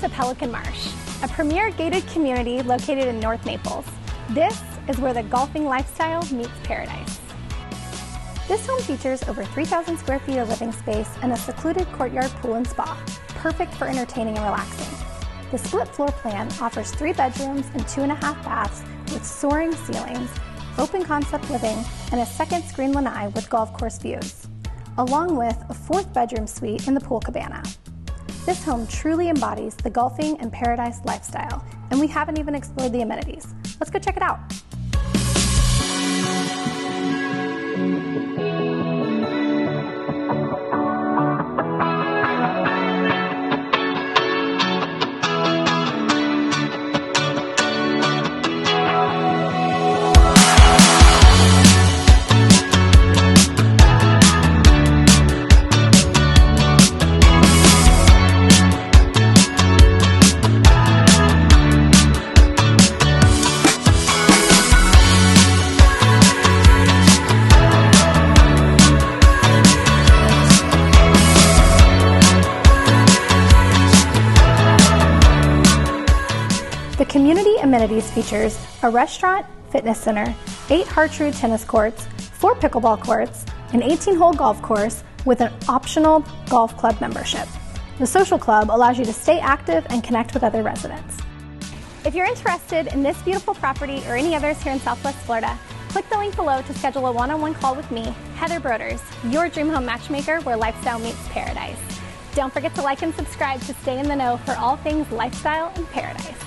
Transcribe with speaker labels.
Speaker 1: to Pelican Marsh, a premier gated community located in North Naples. This is where the golfing lifestyle meets paradise. This home features over 3,000 square feet of living space and a secluded courtyard pool and spa, perfect for entertaining and relaxing. The split floor plan offers 3 bedrooms and 2.5 baths with soaring ceilings, open concept living, and a second screen lanai with golf course views, along with a 4th bedroom suite in the pool cabana. This home truly embodies the golfing and paradise lifestyle, and we haven't even explored the amenities. Let's go check it out. The community amenities features a restaurant, fitness center, 8 Hartrue tennis courts, 4 pickleball courts, an 18-hole golf course with an optional golf club membership. The social club allows you to stay active and connect with other residents. If you're interested in this beautiful property or any others here in Southwest Florida, click the link below to schedule a one-on-one call with me, Heather Broders, your dream home matchmaker where lifestyle meets paradise. Don't forget to like and subscribe to stay in the know for all things lifestyle and paradise.